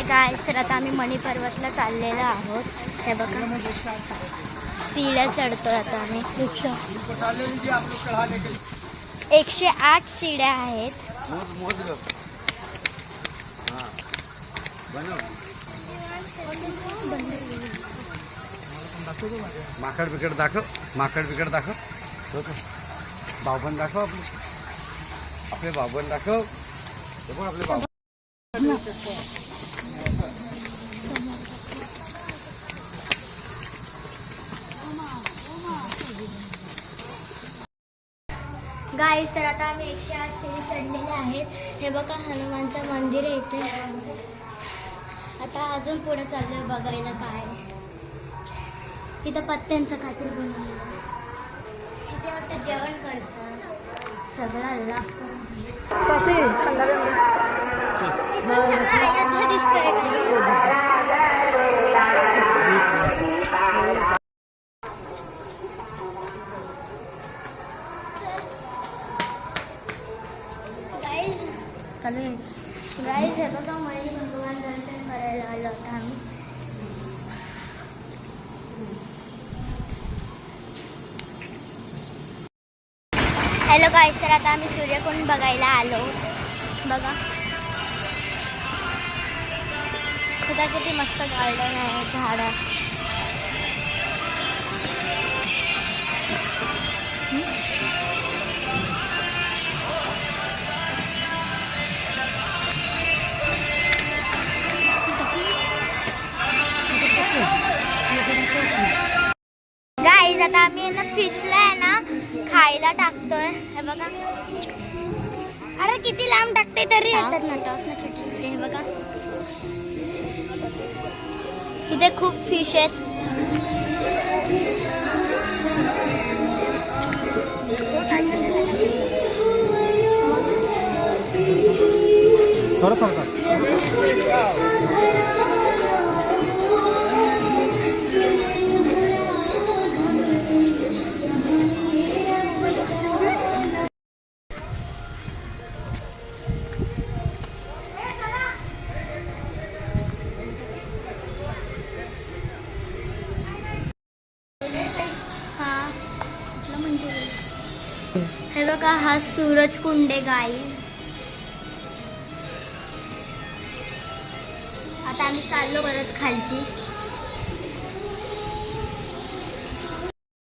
काय तर आता आम्ही मणी पर्वतला चाललेलो आहोत. हे बघा सीड्या चढतोय आता आम्ही. 108 सीड्या आहेत. माकड बिकड दाखव, माकड बिकड दाखव, बावबन दाखव, आपले बावबन दाखव. आपले बाबा गाईस तर आता आम्ही 108 सीडी चढलेले आहेत. हे बघा हनुमानचं मंदिर आहे इथे. आता अजून पुढे चाललोय बघायला काय इथं पत्त्यांचं काहीतरी बनवलं. इथे वाटतं जेवण करतात सगळं अल्लाह गाईस हे बघा मणी भगवान दर्शन करायला आलो होता आम्ही. हॅलो गाईस तर आता आम्ही सूर्यकुंड बघायला आलो. बघा सुद्धा किती मस्त गार्डन आहे, झाडं. गाईज आता आम्ही ना फिशला आहे ना खायला टाकतोय. हे बघा अरे किती लांब टाकते तरी येतात ना टॉप ना छोटे छोटे. हे बघा इथे खूप फिश आहेत. हे बघा हा सूरजकुंड आहे गाईज. आता आम्ही चाललो परत खालती.